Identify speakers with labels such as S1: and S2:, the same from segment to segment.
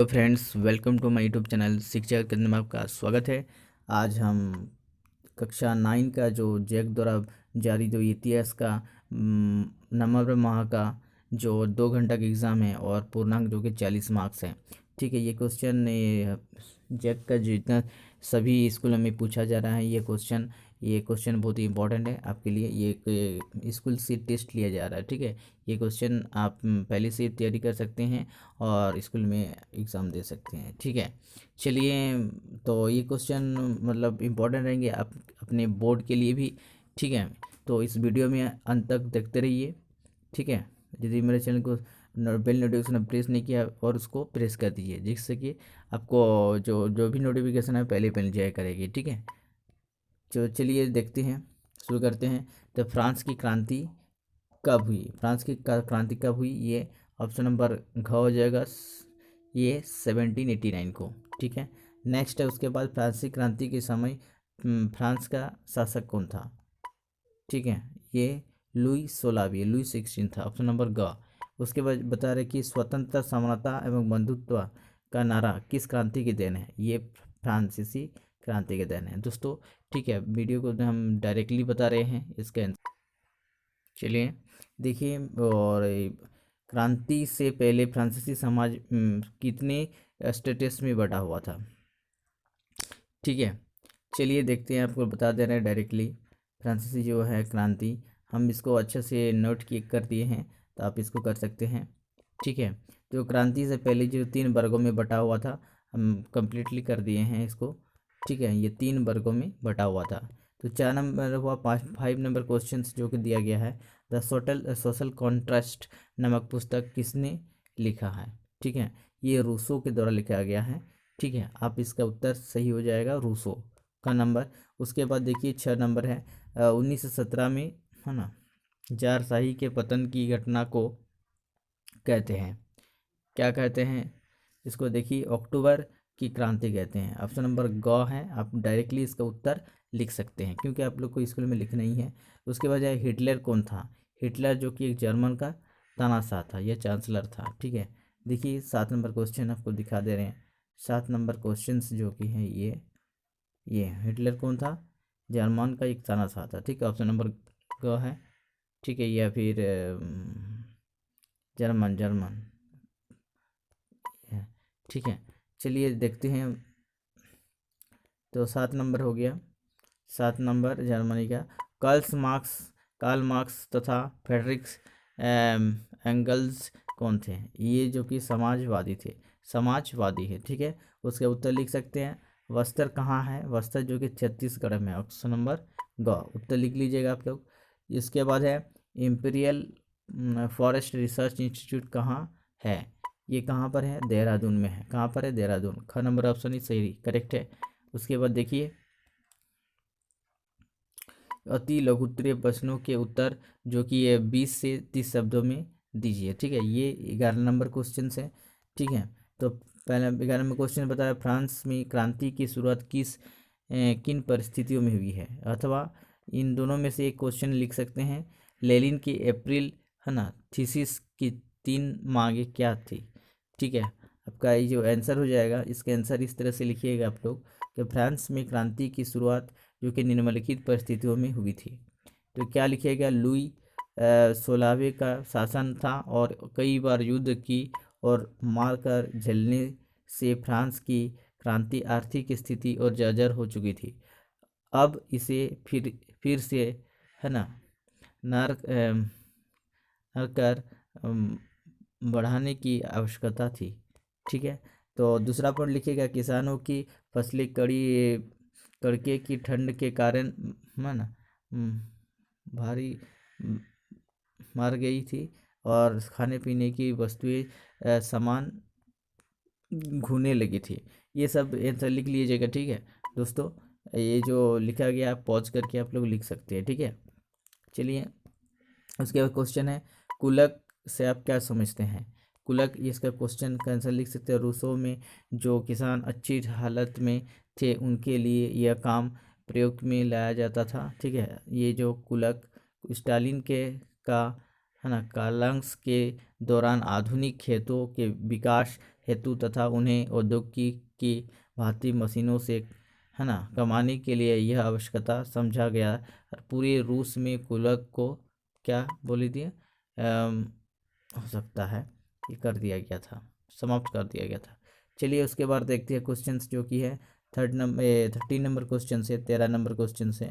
S1: तो friends, welcome to my YouTube channel Shiksha Kendra में आपका स्वागत है। आज हम कक्षा 9 का जो जैक द्वारा जारी जो इतिहास का नवंबर माह का जो 2 घंटा का एग्ज़ाम है और पूर्णांक जो कि 40 मार्क्स हैं। ठीक है, ये क्वेश्चन जैक का जितना सभी स्कूलों में पूछा जा रहा है। ये क्वेश्चन बहुत ही इंपॉर्टेंट है आपके लिए। ये एक स्कूल से टेस्ट लिया जा रहा है। ठीक है, ये क्वेश्चन आप पहले से तैयारी कर सकते हैं और स्कूल में एग्ज़ाम दे सकते हैं। ठीक है, चलिए, तो ये क्वेश्चन मतलब इम्पोर्टेंट रहेंगे आप अपने बोर्ड के लिए भी। ठीक है, तो इस वीडियो में अंत तक देखते रहिए। ठीक है, यदि मेरे चैनल को बेल नोटिफिकेशन प्रेस नहीं किया और उसको प्रेस कर दीजिए, जिससे कि आपको जो जो भी नोटिफिकेशन है पहले पहले जाया करेगी। ठीक है, तो चलिए देखते हैं, शुरू करते हैं। तो फ्रांस की क्रांति कब हुई? फ्रांस की क्रांति कब हुई? ये ऑप्शन नंबर घ हो जाएगा। ये 1789 को। ठीक है, नेक्स्ट है उसके बाद फ्रांसीसी क्रांति के समय फ्रांस का शासक कौन था? ठीक है, ये लुई 16 था। ऑप्शन नंबर ग। उसके बाद बता रहे कि स्वतंत्रता, समानता एवं बंधुत्व का नारा किस क्रांति की देन है? ये फ्रांसीसी क्रांति के देन है दोस्तों। ठीक है, वीडियो को हम डायरेक्टली बता रहे हैं इसका आंसर। चलिए देखिए, और क्रांति से पहले फ्रांसीसी समाज कितने स्टेटस में बटा हुआ था? ठीक है, चलिए देखते हैं, आपको बता दे रहे हैं डायरेक्टली। फ्रांसीसी जो है क्रांति, हम इसको अच्छे से नोट किए कर दिए हैं, तो आप इसको कर सकते हैं। ठीक है, तो क्रांति से पहले जो 3 वर्गों में बटा हुआ था, हम कंप्लीटली कर दिए हैं इसको। ठीक है, ये 3 वर्गों में बटा हुआ था। तो 4 नंबर हुआ। 5 नंबर क्वेश्चन जो कि दिया गया है, द सोशल कॉन्ट्रास्ट नामक पुस्तक किसने लिखा है? ठीक है, ये रूसो के द्वारा लिखा गया है। ठीक है, आप इसका उत्तर सही हो जाएगा रूसो का नंबर। उसके बाद देखिए 6 नंबर है। 1917 में, है ना, जारशाही के पतन की घटना को कहते हैं, क्या कहते हैं इसको? देखिए, अक्टूबर की क्रांति कहते हैं। ऑप्शन नंबर ग है। आप डायरेक्टली इसका उत्तर लिख सकते हैं क्योंकि आप लोग को स्कूल में लिखना ही है। उसके बाद हिटलर कौन था? हिटलर जो कि एक जर्मन का तानाशाह था, यह चांसलर था। ठीक है, देखिए 7 नंबर क्वेश्चन आपको दिखा दे रहे हैं। 7 नंबर क्वेश्चन जो कि हैं ये हिटलर कौन था? जर्मन का एक तानाशाह था। ठीक है, ऑप्शन नंबर ग है। ठीक है, या फिर जर्मन जर्मन है। ठीक है, चलिए देखते हैं। तो 7 नंबर हो गया। 7 नंबर जर्मनी का। कार्ल मार्क्स तथा फ्रेडरिक्स एंगल्स कौन थे? ये जो कि समाजवादी थे, समाजवादी है। ठीक है, उसके उत्तर लिख सकते हैं। बस्तर कहाँ है? बस्तर जो कि छत्तीसगढ़ में। ऑप्शन नंबर ग, उत्तर लिख लीजिएगा आप लोग। इसके बाद है इम्पीरियल फॉरेस्ट रिसर्च इंस्टीट्यूट कहाँ है? ये कहाँ पर है? देहरादून में है। कहाँ पर है? देहरादून। ख नंबर ऑप्शन ही सही करेक्ट है। उसके बाद देखिए, अति लघुत्तरीय प्रश्नों के उत्तर जो कि ये 20 से 30 शब्दों में दीजिए। ठीक है, ये 11 नंबर क्वेश्चन है। ठीक है, तो पहले 11 में क्वेश्चन बताया, फ्रांस में क्रांति की शुरुआत किन परिस्थितियों में हुई है? अथवा इन दोनों में से एक क्वेश्चन लिख सकते हैं। लेनिन की अप्रैल, है ना, थीसिस की 3 मांगे क्या थी? ठीक है, आपका ये जो आंसर हो जाएगा, इसका आंसर इस तरह से लिखिएगा आप लोग कि फ्रांस में क्रांति की शुरुआत जो कि निम्नलिखित परिस्थितियों में हुई थी। तो क्या लिखिएगा? लुई 16वें का शासन था और कई बार युद्ध की और मार कर झेलने से फ्रांस की क्रांति आर्थिक स्थिति और जर्जर हो चुकी थी। अब इसे फिर से, है ना, नर कर बढ़ाने की आवश्यकता थी। ठीक है, तो दूसरा पॉइंट लिखिएगा, किसानों की फसलें कड़के की ठंड के कारण, है ना, भारी मर गई थी और खाने पीने की वस्तुएं सामान घूने लगी थी। ये सब आंसर लिख लीजिएगा। ठीक है दोस्तों, ये जो लिखा गया आप पॉज करके आप लोग लिख सकते हैं। ठीक है, चलिए उसके बाद क्वेश्चन है, कुलक से आप क्या समझते हैं? कुलक, इसका क्वेश्चन का आंसर लिख सकते हैं। रूसों में जो किसान अच्छी हालत में थे उनके लिए यह काम प्रयोग में लाया जाता था। ठीक है, ये जो कुलक स्टालिन के का, है ना, कालांश के दौरान आधुनिक खेतों के विकास हेतु तथा उन्हें औद्योगिक की भांति मशीनों से, है ना, कमाने के लिए यह आवश्यकता समझा गया। और पूरे रूस में कुलक को क्या बोली दिए, हो सकता है ये कर दिया गया था, समाप्त कर दिया गया था। चलिए उसके बाद देखते हैं क्वेश्चंस जो कि है 13 नंबर क्वेश्चन से 13 नंबर क्वेश्चन से।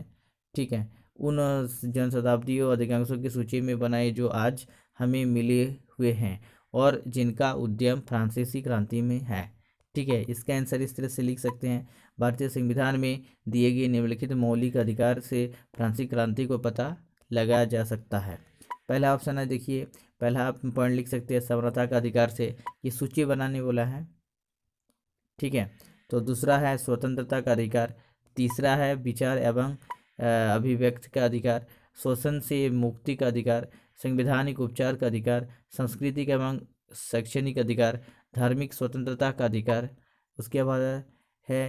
S1: ठीक है, उन जनशताब्दियों अधिकांशों की सूची में बनाए जो आज हमें मिले हुए हैं और जिनका उद्यम फ्रांसीसी क्रांति में है। ठीक है, इसका आंसर इस तरह से लिख सकते हैं, भारतीय संविधान में दिए गए निम्नलिखित मौलिक अधिकार से फ्रांसीसी क्रांति को पता लगाया जा सकता है। पहला ऑप्शन है, देखिए पहला आप पॉइंट लिख सकते हैं समानता का अधिकार से, ये सूची बनाने बोला है। ठीक है, तो दूसरा है स्वतंत्रता का अधिकार, तीसरा है विचार एवं अभिव्यक्ति का अधिकार, शोषण से मुक्ति का अधिकार, संवैधानिक उपचार का अधिकार, सांस्कृतिक एवं शैक्षणिक अधिकार, धार्मिक स्वतंत्रता का अधिकार, उसके बाद है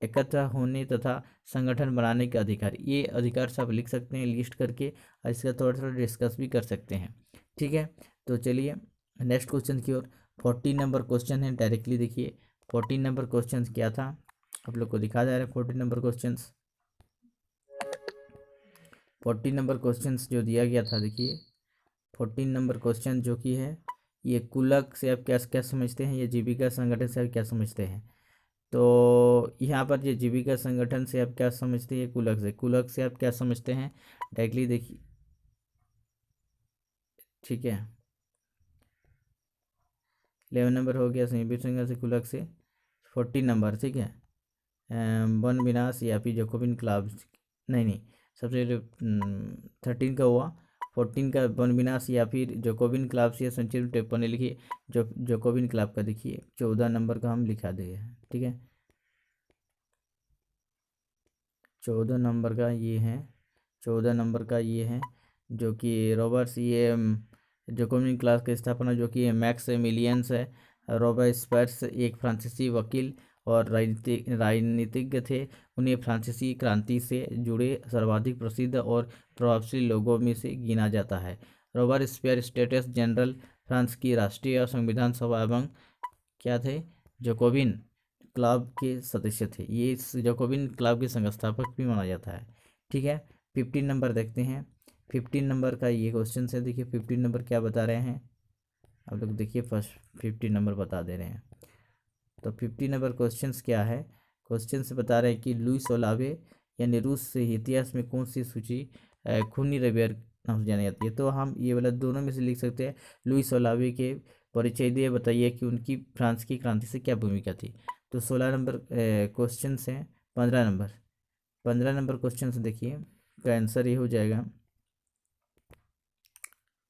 S1: एकत्र होने तथा संगठन बनाने का अधिकार। ये अधिकार सब लिख सकते हैं लिस्ट करके, और इसका थोड़ा थोड़ा डिस्कस भी कर सकते हैं। ठीक है, तो चलिए नेक्स्ट क्वेश्चन की ओर। 14 नंबर क्वेश्चन है, डायरेक्टली देखिए 14 नंबर क्वेश्चन क्या था, आप लोग को दिखा जा रहा है 14 नंबर क्वेश्चन। 14 नंबर क्वेश्चन जो दिया गया था, देखिए 14 नंबर क्वेश्चन जो कि है, ये कुलक से आप क्या क्या समझते हैं, ये जीविका संगठन से आप क्या समझते हैं। तो यहाँ पर ये जीविका संगठन से आप क्या समझते हैं, कुलक से आप क्या समझते हैं, डायरेक्टली देखिए। ठीक है, 11 नंबर हो गया संयुक्त संघ से कुलक से। 14 नंबर, ठीक है, वन विनाश या फिर जैकोबिन क्लब, नहीं सबसे 13 का हुआ। 14 का वन विनाश या फिर जैकोबिन क्लब से संक्षिप्त टिप्पणी लिखिए। जो जैकोबिन क्लब का देखिए 14 नंबर का हम लिखा दिए हैं। ठीक है, 14 नंबर का ये है, 14 नंबर का ये है जो कि रॉबर्ट्स, ये जैकोबिन क्लास की स्थापना जो कि मैक्स मिलियंस है। रॉबर्ट एक फ्रांसीसी वकील और राजनीतिज्ञ थे। उन्हें फ्रांसीसी क्रांति से जुड़े सर्वाधिक प्रसिद्ध और प्रभावशाली लोगों में से गिना जाता है। रॉबर्ट स्टेटस जनरल फ्रांस की राष्ट्रीय संविधान सभा एवं क्या थे, जैकोबिन क्लब के सदस्य थे। ये इस जैकोबिन क्लब के संस्थापक भी माना जाता है। ठीक है, 15 नंबर देखते हैं। 15 नंबर का ये क्वेश्चन है, देखिए 15 नंबर क्या बता रहे हैं आप लोग, देखिए फर्स्ट 15 नंबर बता दे रहे हैं। तो 15 नंबर क्वेश्चन क्या है, क्वेश्चन से बता रहे हैं कि लुईस ओलावे यानी रूस से इतिहास में कौन सी सूची खूनी रवियर नाम से जानी जाती है। तो हम ये वाला दोनों में से लिख सकते हैं, लुईस ओलावे के परिचय दिए, बताइए कि उनकी फ्रांस की क्रांति से क्या भूमिका थी। तो 16 नंबर क्वेश्चन है। 15 नंबर क्वेश्चन से देखिए का आंसर ये हो जाएगा,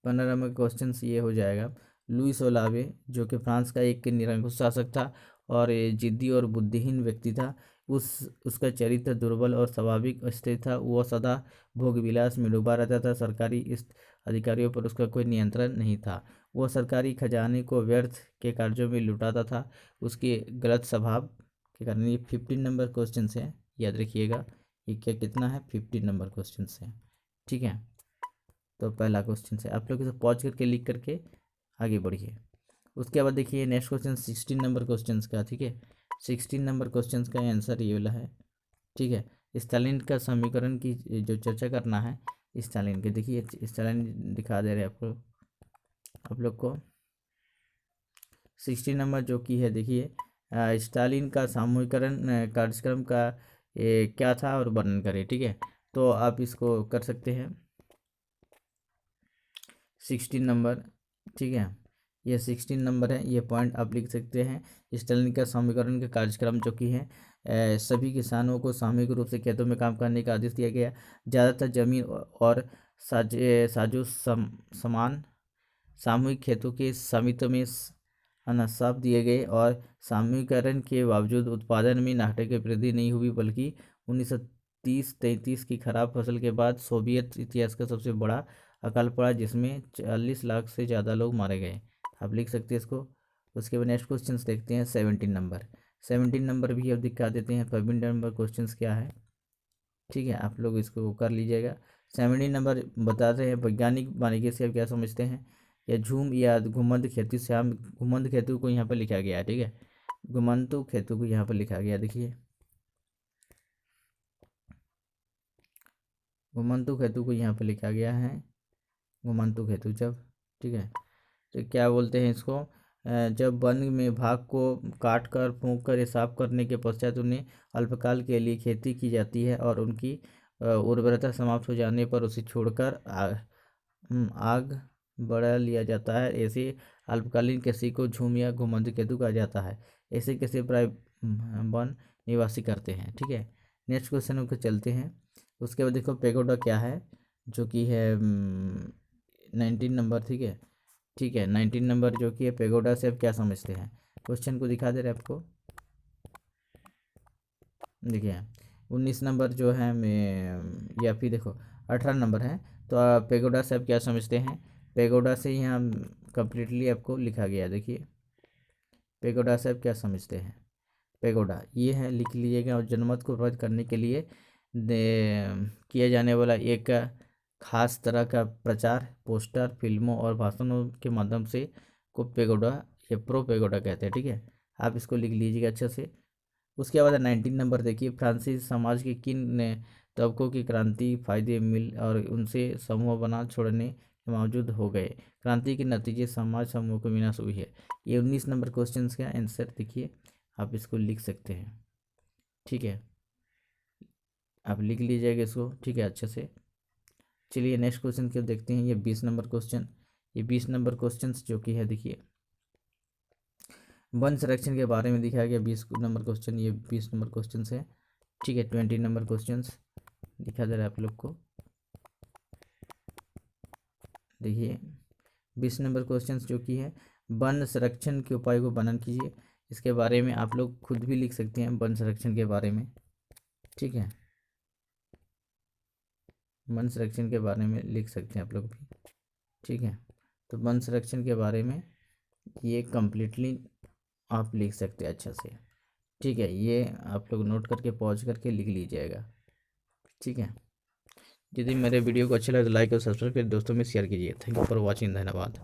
S1: 15 नंबर क्वेश्चन ये हो जाएगा, लुईस ओलावे जो कि फ्रांस का एक निरंकुश शासक था और ये जिद्दी और बुद्धिहीन व्यक्ति था। उसका चरित्र दुर्बल और स्वाभाविक अस्थिर था। वह सदा भोग विलास में डूबा रहता था। सरकारी इस अधिकारियों पर उसका कोई नियंत्रण नहीं था। वह सरकारी खजाने को व्यर्थ के कार्यों में लुटाता था। उसके गलत स्वभाव के कारण ये 15 नंबर क्वेश्चन है, याद रखिएगा। ये क्या कितना है, 15 नंबर क्वेश्चन है। ठीक है, तो पहला क्वेश्चन है, आप लोग इसे पॉज करके लिख करके आगे बढ़िए। उसके बाद देखिए नेक्स्ट क्वेश्चन 16 नंबर क्वेश्चन का। ठीक है, 16 नंबर क्वेश्चन का आंसर ये वाला है। ठीक है, स्टालिन का समीकरण की जो चर्चा करना है, स्टालिन के, देखिए स्टालिन दिखा दे रहे हैं आपको, आप लोग को 16 नंबर जो की है, देखिए स्टालिन का सामूहिकरण कार्यक्रम का क्या था और वर्णन करें। ठीक है, तो आप इसको कर सकते हैं 16 नंबर। ठीक है, ये 16 नंबर है, ये पॉइंट आप लिख सकते हैं। स्टालिन का समीकरण का कार्यक्रम जो कि है, सभी किसानों को सामूहिक रूप से खेतों में काम करने का आदेश दिया गया। ज़्यादातर जमीन और साजो समान सामूहिक खेतों के स्वामित्व में अनसाफ दिए गए और सामूहिकरण के बावजूद उत्पादन में नाटकीय वृद्धि नहीं हुई, बल्कि 1930-33 की खराब फसल के बाद सोवियत इतिहास का सबसे बड़ा अकाल पड़ा, जिसमें 40 लाख से ज़्यादा लोग मारे गए। आप लिख सकते हैं इसको। उसके बाद नेक्स्ट क्वेश्चन देखते हैं 17 नंबर। 17 नंबर भी अब दिखा देते हैं 15 नंबर क्वेश्चन क्या है। ठीक है, आप लोग इसको कर लीजिएगा। 17 नंबर बताते हैं वैज्ञानिक बारीकी से आप क्या समझते हैं। या झूम या घुमंत खेतु श्याम, घुमंत खेतु को यहाँ पर लिखा गया है, ठीक है, घुमंतु खेतु को यहाँ पर लिखा गया, देखिए घुमंतु खेतु को यहाँ पर लिखा गया है, घुमंतु खेतु जब, ठीक है। तो क्या बोलते हैं इसको, जब वन में भाग को काट कर फूंक कर या साफ करने के पश्चात उन्हें अल्पकाल के लिए खेती की जाती है और उनकी उर्वरता समाप्त हो जाने पर उसे छोड़कर आग बढ़ा लिया जाता है। ऐसे अल्पकालीन कृषि को झूम या घुमंत केतु कहा जाता है। ऐसे कृषि प्राय वन निवासी करते हैं, ठीक है। नेक्स्ट क्वेश्चन को चलते हैं। उसके बाद देखो पेगोडा क्या है, जो कि है 19 नंबर, ठीक है, ठीक है। 19 नंबर जो कि है पेगोडा से आप क्या समझते हैं, क्वेश्चन को दिखा दे रहे आपको, देखिए 19 नंबर जो है मैं, या फिर देखो 18 नंबर है। तो पेगोडा से आप क्या समझते हैं, पेगोडा से यहाँ कम्प्लीटली आपको लिखा गया, देखिए पेगोडा से आप क्या समझते हैं। पेगोडा ये है, लिख लीजिएगा। और जनमत को प्रभावित करने के लिए किया जाने वाला एक खास तरह का प्रचार, पोस्टर, फिल्मों और भाषणों के माध्यम से को पेगोडा या प्रो पेगोडा कहते हैं, ठीक है। आप इसको लिख लीजिएगा अच्छे से। उसके बाद 19 नंबर देखिए, फ्रांसीसी समाज के किन तबकों की क्रांति फायदे मिल और उनसे समूह बना छोड़ने के बावजूद हो गए, क्रांति के नतीजे समाज समूह को विनाश हुई है। ये 19 नंबर क्वेश्चन का आंसर देखिए, आप इसको लिख सकते हैं, ठीक है, आप लिख लीजिएगा इसको, ठीक है, अच्छे से। चलिए नेक्स्ट क्वेश्चन क्यों देखते हैं, ये 20 नंबर क्वेश्चन। ये 20 नंबर क्वेश्चन जो कि है, देखिए वन संरक्षण के बारे में दिखाया गया 20 नंबर क्वेश्चन, ये 20 नंबर क्वेश्चन है, ठीक है। 20 नंबर क्वेश्चन दिखा दे रहा है आप लोग को, देखिए 20 नंबर क्वेश्चन जो कि है वन संरक्षण के उपाय को वर्णन कीजिए। इसके बारे में आप लोग खुद भी लिख सकते हैं वन संरक्षण के बारे में, ठीक है, वन संरक्षण के बारे में लिख सकते हैं आप लोग भी, ठीक है। तो वन संरक्षण के बारे में ये कम्प्लीटली आप लिख सकते हैं अच्छा से, ठीक है। ये आप लोग नोट करके पॉज करके लिख लीजिएगा, ठीक है। यदि मेरे वीडियो को अच्छा लगे तो लाइक और सब्सक्राइब कर दोस्तों में शेयर कीजिए। थैंक यू फॉर वॉचिंग, धन्यवाद।